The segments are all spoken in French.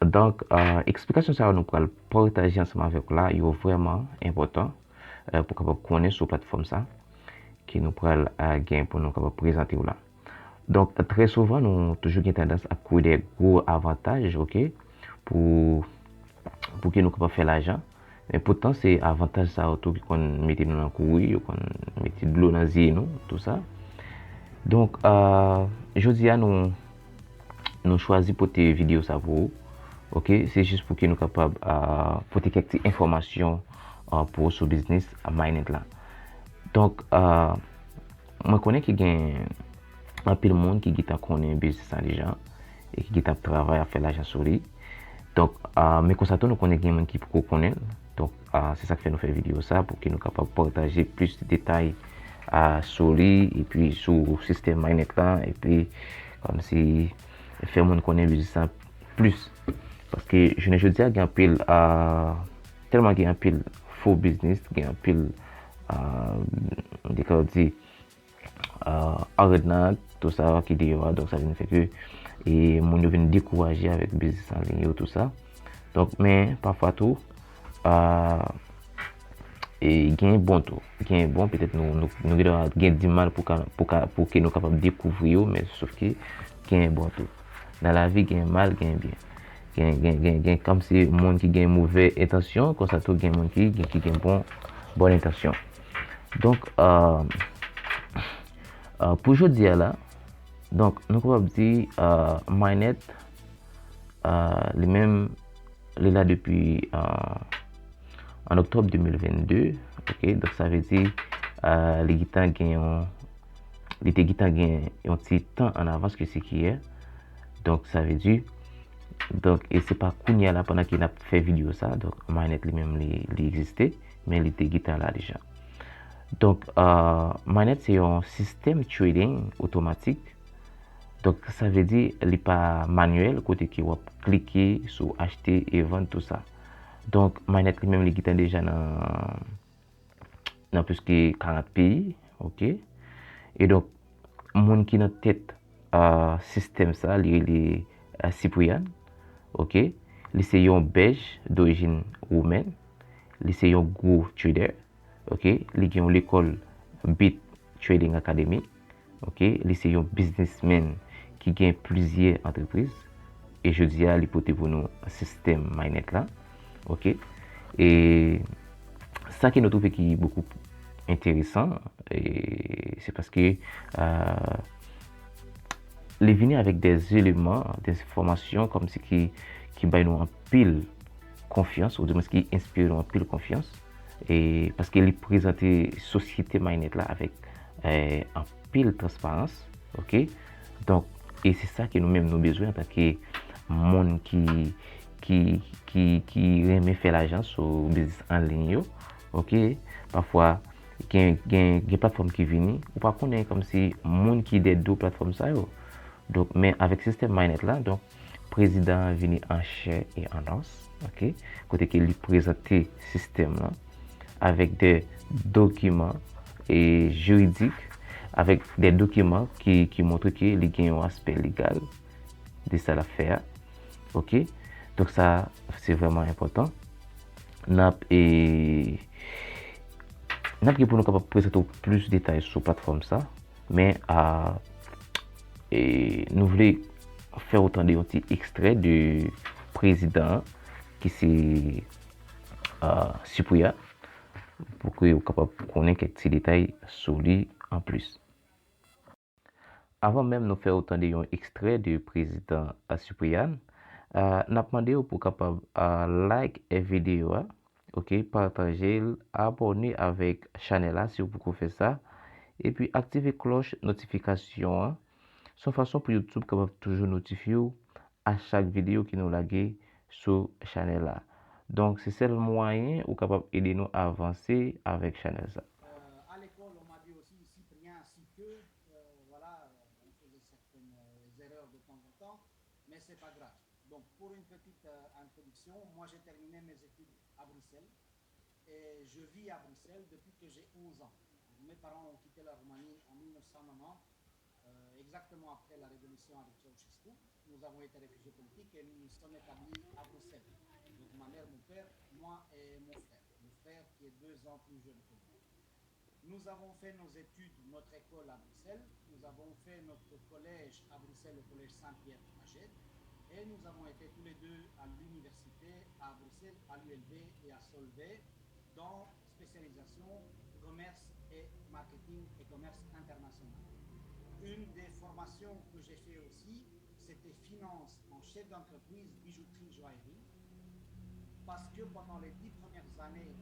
Donc, explication ça nous pourrons partager ensemble avec là, il est vraiment important pour qu'on connaisse sur plateforme ça qui nous pourrons gagner pour nous présenter là. Donc, très souvent, nous avons toujours tendance à courir des gros avantages, ok, pour, pour que nous puissions faire l'argent. Mais pourtant, c'est avantage ça autour qu'on mette nous dans le courir, qu'on mette de l'eau dans les nous, tout ça. Donc, je dis à nous choisir pour tes vidéos ça pour vous. Ok, c'est juste pour que nous capables pour quelques informations pour ce business à Mainnet là. Donc, moi connais qu'il y a un peu de monde qui connaît business déjà et qui travaille à faire l'argent sur lui. Donc, mais comme ça, nous connaissons des gens qui peuvent connaître. Donc, c'est ça que fait nous faire vidéo ça pour que nous capables partager plus de détails sur lui et puis sur le système Mainnet là et puis comme si faire monde connaître business plus. Parce que je ne dis pas qu'il y a un pile, tellement qu'il y a un pile faux business, qu'il y a un pile, arnaque, tout ça qui dit, donc ça vient faire que, et mon vient décourager avec business en ligne, tout ça. Donc, mais parfois tout, et gain bon tout, gain bon, peut-être nous gain du mal pour que nous capables de découvrir, mais sauf que gain bon tout. Dans la vie, gain mal, gain bien. Comme si le monde qui a une mauvaise intention, comme ça tout le monde qui a bonne intention. Donc, pour aujourd'hui là, donc nous pouvons dire Mainnet, les mêmes, est là depuis en octobre 2022, ok, donc ça veut dire les guitares gagnent un petit temps en avance que ce qui est, donc ça veut dire donc et c'est pas Kounia là pendant qu'il a fait vidéo ça, donc Mainnet lui-même il existait mais il était guitare là déjà. Donc Mainnet c'est un système trading automatique, donc ça veut dire il n'est pas manuel côté qui va cliquer sur acheter et vendre tout ça. Donc Mainnet lui-même il guitare déjà dans plus que 40 pays, ok, et donc monde qui dans tête système ça il est Cyprien. Ok, c'est un belge d'origine roumaine, c'est un gros trader, ok, il a l'école Bit Trading Academy, ok, c'est un businessman qui gagne plusieurs entreprises et je dis à l'hypothèse pour nous un système Mainnet là, ok, et ça qui nous trouve qui est beaucoup intéressant et c'est parce que les venir avec des éléments, des informations comme ce qui nous en pile confiance, ou du moins qui inspire en pile confiance, et parce qu'il présentait société Mainnet là avec en pile transparence, ok. Donc et c'est ça que nous-mêmes nous besoin en tant que monde qui aime faire l'argent sur business en ligne, ok. Parfois il y a des plateformes qui viennent ou pas connaît comme si monde qui des deux plateformes ça yo. Donc, mais avec le système Mainnet là, donc, le président venu en chair et en os, ok, côté qu'il lui présentait le système là, avec des documents et juridiques, avec des documents qui montrent qu'il y a un aspect légal de ça l'affaire, ok. Donc ça, c'est vraiment important. Et pour nous capable présenter plus de détails sur la plateforme ça, mais et nous voulons faire autant de petits extraits du président qui c'est Cyprien pour que vous capable connaître quelques petits détails sur lui en plus. Avant même de faire autant de extraits du président Cyprien, nous avons demandé pour capable like la vidéo, ok, partager, abonner avec la chaîne si vous pouvez faire ça, et puis activer cloche notification. Son façon pour YouTube capable toujours notifier à chaque vidéo qui nous lague sur la chaîne là. Donc c'est le moyen ou capable aider nous à avancer avec la chaîne ça. À l'école, on m'a dit aussi Cyprien, si que, voilà, on faisait certaines erreurs de temps en temps, mais c'est pas grave. Donc pour une petite introduction, moi j'ai terminé mes études à Bruxelles et je vis à Bruxelles depuis que j'ai 11 ans. Mes parents ont quitté la Roumanie en 1990. Exactement après la révolution avec Ceausescu. Nous avons été réfugiés politiques et nous nous sommes établis ma mère, mon père, moi et mon frère. Mon frère qui est 2 ans plus jeune que moi. Nous avons fait nos études, notre école à Bruxelles. Nous avons fait notre collège à Bruxelles, le collège Saint-Pierre à Gênes. Et nous avons été tous les deux à l'université à Bruxelles, à l'ULB et à Solvay, dans spécialisation commerce et marketing et commerce international. Une des formations que j'ai fait aussi, c'était finance en chef d'entreprise, bijouterie, joaillerie, parce que pendant les 10 premières années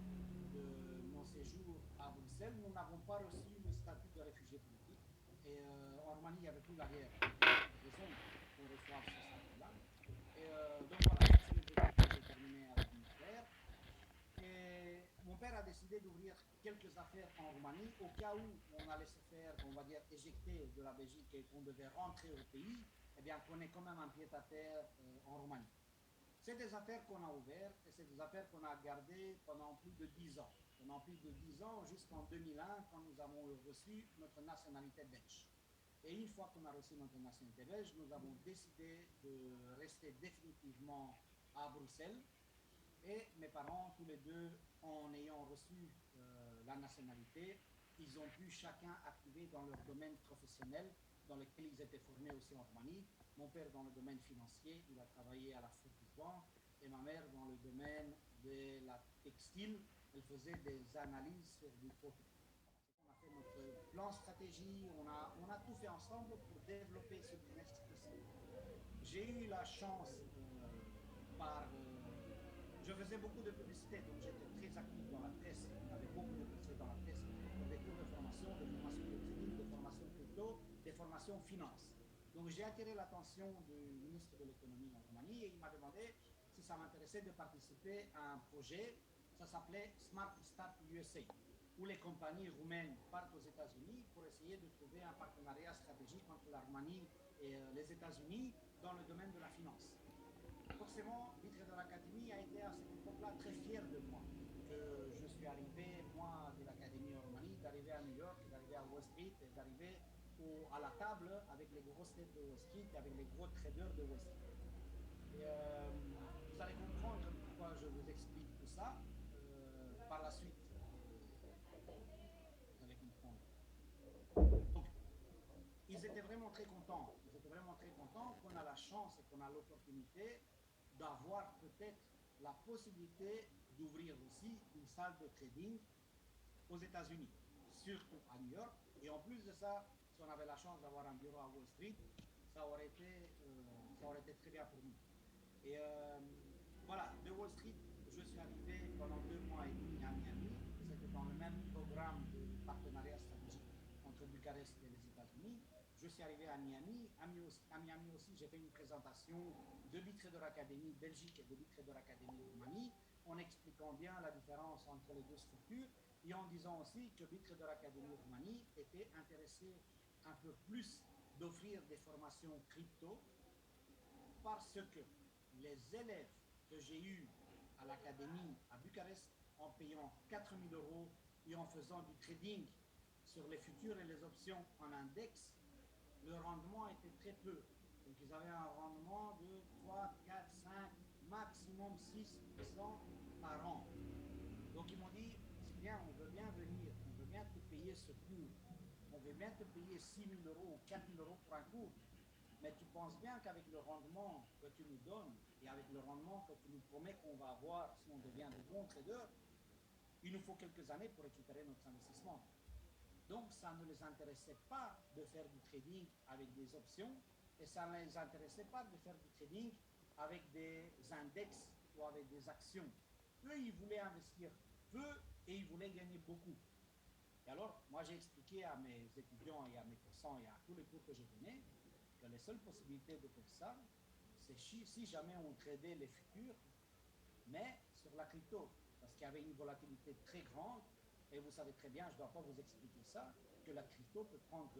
de mon séjour à Bruxelles, nous n'avons pas reçu le statut de réfugié politique. Et en Roumanie, il n'y avait plus la guerre. Il n'y avait pas de raison qu'on reçoive ce statut-là. Et donc voilà, c'est les études que j'ai terminées avec mon frère. Et mon père a décidé d'ouvrir quelques affaires en Roumanie au cas où on allait se faire, on va dire, éjecter de la Belgique et qu'on devait rentrer au pays, eh bien qu'on ait quand même un pied-à-terre en Roumanie. C'est des affaires qu'on a ouvertes et c'est des affaires qu'on a gardées pendant plus de 10 ans. Pendant plus de 10 ans, jusqu'en 2001, quand nous avons reçu notre nationalité belge. Et une fois qu'on a reçu notre nationalité belge, nous avons décidé de rester définitivement à Bruxelles. Et mes parents, tous les deux, en ayant reçu la nationalité, ils ont pu chacun activer dans leur domaine professionnel dans lequel ils étaient formés aussi en Roumanie. Mon père dans le domaine financier, il a travaillé à la Fortis Bank, et ma mère dans le domaine de la textile, elle faisait des analyses sur du coton. On a fait notre plan stratégie, on a tout fait ensemble pour développer ce business ici. J'ai eu la chance je faisais beaucoup de publicité, donc j'étais très actif dans la presse. On avait beaucoup de publicité dans la presse pour des cours de formation de trading, de formation crypto, des formations finance. Donc j'ai attiré l'attention du ministre de l'économie en Roumanie et il m'a demandé si ça m'intéressait de participer à un projet. Ça s'appelait Smart Start USA, où les compagnies roumaines partent aux États-Unis pour essayer de trouver un partenariat stratégique entre la Roumanie et les États-Unis dans le domaine de la finance. Forcément, Bitrader Academy a été à cette époque-là très fier de moi. Que je suis arrivé, moi, de l'Académie en Roumanie, d'arriver à New York, d'arriver à Wall Street, d'arriver à la table avec les grosses têtes de Wall Street, avec les gros traders de Wall Street. Et vous allez comprendre pourquoi je vous explique tout ça par la suite. Vous allez comprendre. Donc, ils étaient vraiment très contents. Ils étaient vraiment très contents qu'on a la chance et qu'on a l'opportunité d'avoir peut-être la possibilité d'ouvrir aussi une salle de trading aux États-Unis, surtout à New York. Et en plus de ça, si on avait la chance d'avoir un bureau à Wall Street, ça aurait été très bien pour nous. Et voilà, de Wall Street, je suis arrivé pendant 2 mois et demi à Miami. C'était dans le même programme de partenariat stratégique entre Bucarest et les États-Unis. Je suis arrivé à Miami. À Miami aussi, j'ai fait une présentation de Bitrader Academy Belgique et de Bitrader Academy Roumanie, en expliquant bien la différence entre les deux structures et en disant aussi que Bitrader Academy Roumanie était intéressé un peu plus d'offrir des formations crypto parce que les élèves que j'ai eus à l'académie à Bucarest, en payant 4 000 € et en faisant du trading sur les futurs et les options en index, le rendement était très peu. Donc ils avaient un rendement de 3, 4, 5, maximum 6% par an. Donc ils m'ont dit, Cyprien, on veut bien venir, on veut bien te payer ce cours, on veut bien te payer 6 000 € ou 4 000 € pour un cours, mais tu penses bien qu'avec le rendement que tu nous donnes et avec le rendement que tu nous promets qu'on va avoir si on devient de bons traders, il nous faut quelques années pour récupérer notre investissement. Donc, ça ne les intéressait pas de faire du trading avec des options et ça ne les intéressait pas de faire du trading avec des index ou avec des actions. Eux, ils voulaient investir peu et ils voulaient gagner beaucoup. Et alors, moi, j'ai expliqué à mes étudiants et à mes cursants et à tous les cours que je donnais que les seules possibilités de faire ça, c'est si jamais on tradait les futurs, mais sur la crypto, parce qu'il y avait une volatilité très grande, et vous savez très bien, je ne dois pas vous expliquer ça, que la crypto peut prendre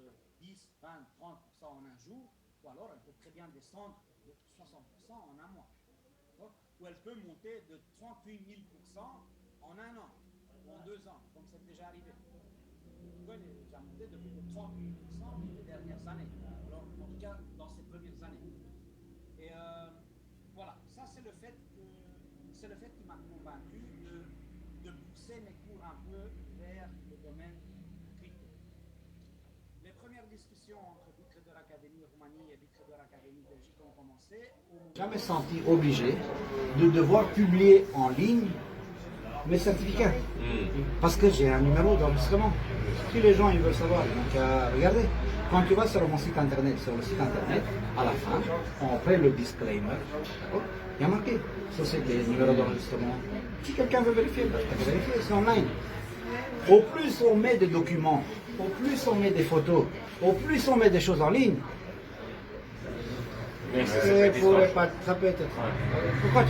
10, 20, 30% en un jour, ou alors elle peut très bien descendre de 60% en un mois. Ou elle peut monter de 38 000% en un an, ou en 2 ans, comme c'est déjà arrivé. Bitcoin est déjà monté de plus de 38% les dernières années. Alors, en tout cas, dans ces premières années. Et voilà, ça c'est le fait convaincu de pousser mes cours un peu vers le domaine crypto. Les premières discussions entre BitTrader Academy Roumanie et BitTrader Academy Belgique ont commencé. Jamais senti obligé de devoir publier en ligne mes certificats. Parce que j'ai un numéro d'enregistrement. Si les gens ils veulent savoir, donc regardez, quand tu vas sur mon site internet, à la fin, on fait le disclaimer. Il y a marqué société, numéro d'enregistrement. Si quelqu'un veut vérifier, il peut vérifier, c'est online. Au plus on met des documents, au plus on met des photos, au plus on met des choses en ligne, ça peut être. Pourquoi tu